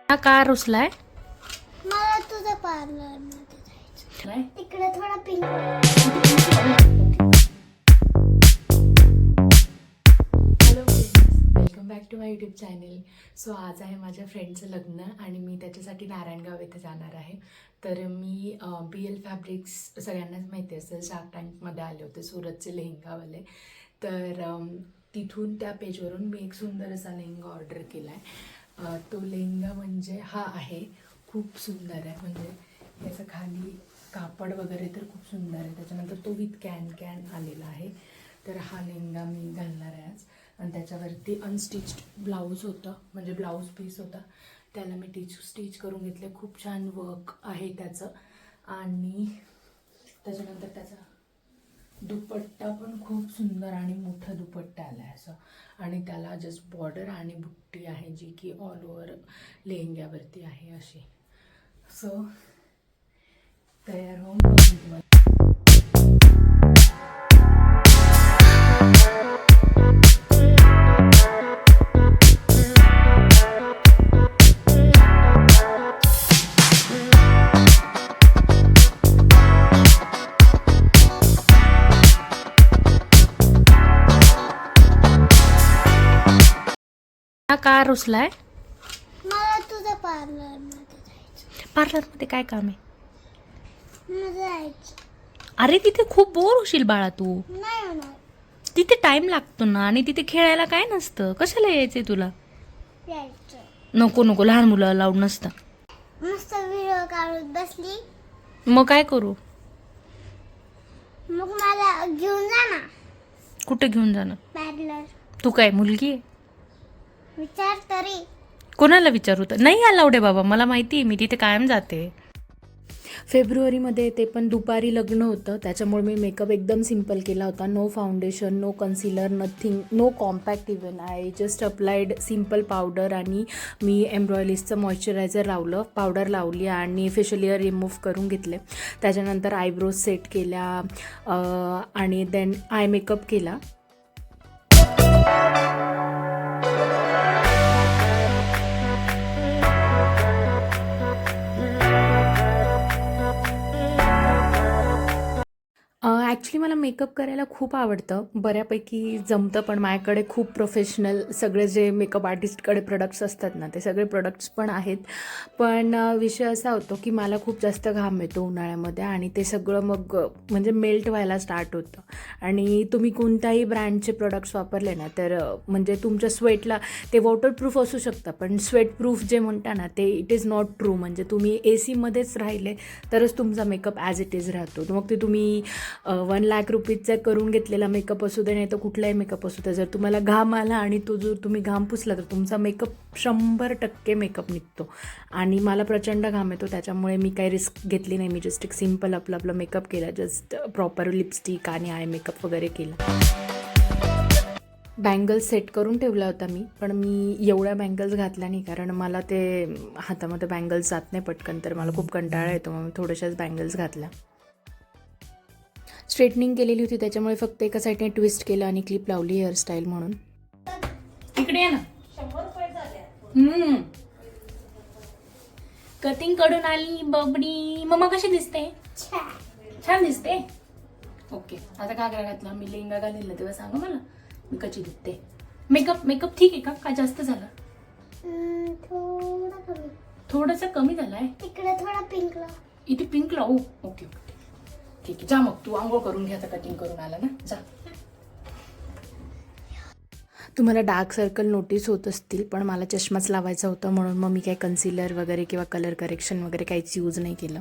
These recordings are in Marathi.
हा का रुसलाय? मला तुझ्या पार्लर मध्ये जायचं. तिकडे थोडा pink. Hello friends, welcome back to my YouTube channel. So आज आहे माझ्या फ्रेंडचं लग्न आणि मी त्याच्यासाठी नारायणगाव येथे जाणार आहे. तर मी BL फॅब्रिक्स सगळ्यांनाच माहिती असेल, शार्क टँकमध्ये आले होते सुरतचे लेहंगावाले. तर तिथून त्या पेजवरून मी एक सुंदर असा लेहंगा ऑर्डर केला आहे. तो लेहंगा म्हणजे हा आहे, खूप सुंदर आहे. म्हणजे याचं खाली कापड वगैरे तर खूप सुंदर आहे. त्याच्यानंतर तो विथ कॅन आलेला आहे. तर हा लेहंगा मी घालणार आहे आज. आणि त्याच्यावरती अनस्टिच्ड ब्लाऊज होतं, म्हणजे ब्लाऊज पीस होता, त्याला मी स्टिच करून घेतले. खूप छान वर्क आहे त्याचं. आणि त्याच्यानंतर त्याचा दुपट्टा पण खूप सुंदर आणि मोठा दुपट्टा आला आहे असं. आणि त्याला जस्ट बॉर्डर आणि बुट्टी आहे, जी की ऑल ओव्हर लेहंग्यावरती आहे अशी. सो तयार होऊन बघू तुम्हाला. हा का रुसलाय? मला तुझ्या पार्लर मध्ये जायचं. पार्लरमध्ये काय काम आहे? मला जायचं. अरे तिथे खूप बोर होशील बाळा तू. नाही होणार. तिथे टाइम लागतो ना, आणि तिथे खेळायला काय नसतं. कशाला यायचंय तुला? यायचं. नको नको, लहान मुलं अलाउड नसतं. मस्त व्हिडिओ काढत बसली. मग काय करू? मग मला घेऊन जा ना कुठे घेऊन जाणार? पार्लर. तू काय मुलगी आहे? विचार तरी. कोणाला विचारू? तर नाही अलाउड आहे बाबा, मला माहिती आहे, मी तिथे कायम जाते. फेब्रुवारीमध्ये ते पण दुपारी लग्न होतं, त्याच्यामुळे मी मेकअप एकदम सिम्पल केला होता. No foundation, no concealer, nothing, no compact even. I just applied simple powder आणि मी एम्ब्रॉयलिसचं मॉइश्चरायझर लावलं, पावडर लावली आणि फेशियल लेअर रिमूव्ह करून घेतले. त्याच्यानंतर आयब्रोज सेट केल्या आणि देन आय मेकअप केला. ॲक्च्युली मला मेकअप करायला खूप आवडतं, बऱ्यापैकी जमतं. पण माझ्याकडे खूप प्रोफेशनल सगळे जे मेकअप आर्टिस्टकडे प्रोडक्ट्स असतात ना, ते सगळे प्रोडक्ट्स पण आहेत. पण विषय असा होतो की मला खूप जास्त घाम येतो उन्हाळ्यामध्ये, आणि ते सगळं मग म्हणजे मेल्ट व्हायला स्टार्ट होतं. आणि तुम्ही कोणत्याही ब्रँडचे प्रोडक्ट्स वापरले ना, तर म्हणजे तुमच्या स्वेटला ते वॉटरप्रूफ असू शकतं, पण स्वेटप्रूफ जे म्हणता ना, ते इट इज नॉट ट्रू. म्हणजे तुम्ही AC मध्येच राहिले तरच तुमचा मेकअप ॲज इट इज राहतो. मग ते तुम्ही 1,00,000 रुपीजचा करून घेतलेला मेकअप असू दे, नाही तर कुठलाही मेकअप असू दे, जर तुम्हाला घाम आला आणि तो जर तुम्ही घाम पुसला तर तुमचा मेकअप 100% मेकअप निघतो. आणि मला प्रचंड घाम येतो, त्याच्यामुळे मी काही रिस्क घेतली नाही. मी जस्ट एक सिम्पल आपलं मेकअप केला, जस्ट प्रॉपर लिपस्टिक आणि आय मेकअप वगैरे केला. बँगल्स सेट करून ठेवला होता मी, पण मी एवढ्या बँगल्स घातल्या नाही, कारण मला ते हातामध्ये बँगल्स जात नाही पटकन, तर मला खूप कंटाळा येतो. मग मी थोड्याशाच बँगल्स घातल्या. स्ट्रेटनिंग केलेली होती, त्याच्यामुळे फक्त एका साईडने ट्विस्ट केलं आणि क्लिप लावली हेअरस्टाईल म्हणून. इकडे आहे ना, 100 रुपये झाले. कटिंग कडून आली बबडी. मम्मा कशी दिसते? छान दिसते. ओके, आता घागरा घातला, मी लेहंगा घालील ना तेव्हा सांगा मला मी कशी दिसते. मेकअप ठीक आहे का? काय जास्त झालं? थोडा कमी. थोडंसं कमी झालंय. तिकडे थोडा पिंक लाव. इथे पिंक लावू? ओके, ठीक आहे. जा मग, तू आंघोळ करून घ्या, आता कटिंग करून आला ना, जा. तुम्हाला डार्क सर्कल नोटीस होत असतील, पण मला चष्माच लावायचा होता, म्हणून मग मी काही कन्सिलर वगैरे किंवा कलर करेक्शन वगैरे काहीच यूज नाही केलं.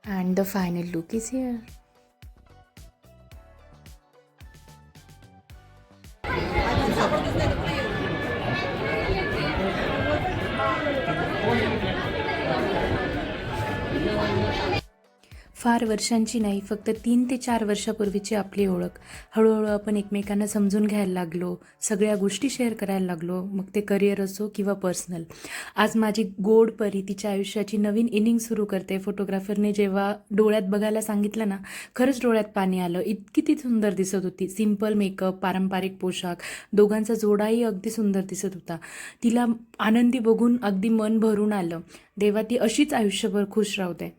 And the final look is here. फार वर्षांची नाही, फक्त 3 ते 4 वर्षापूर्वीची आपली ओळख. हळूहळू आपण एकमेकांना समजून घ्यायला लागलो, सगळ्या गोष्टी शेअर करायला लागलो, मग ते करिअर असो किंवा पर्सनल. आज माझी गोड परी तिच्या आयुष्याची नवीन इनिंग सुरू करते. फोटोग्राफरने जेव्हा डोळ्यात बघायला सांगितलं ना, खरंच डोळ्यात पाणी आलं. इतकी ती सुंदर दिसत होती. सिम्पल मेकअप, पारंपरिक पोशाख, दोघांचा जोडाही अगदी सुंदर दिसत होता. तिला आनंदी बघून अगदी मन भरून आलं. देवा ती अशीच आयुष्यभर खुश राहू दे.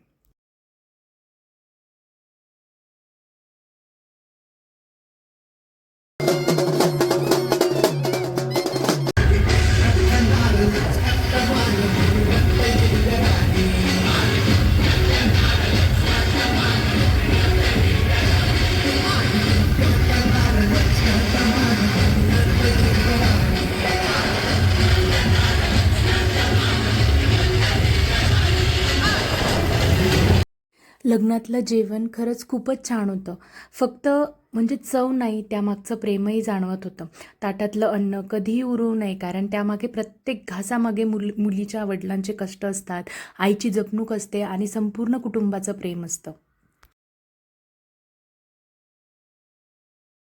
लग्नातलं जेवण खरंच खूपच छान होतं. फक्त म्हणजे चव नाही, त्यामागचं प्रेमही जाणवत होतं. ताटातलं अन्न कधीही उरवू नये, कारण त्यामागे प्रत्येक घासामागे मुलीच्या वडिलांचे कष्ट असतात, आईची जपणूक असते आणि संपूर्ण कुटुंबाचं प्रेम असतं.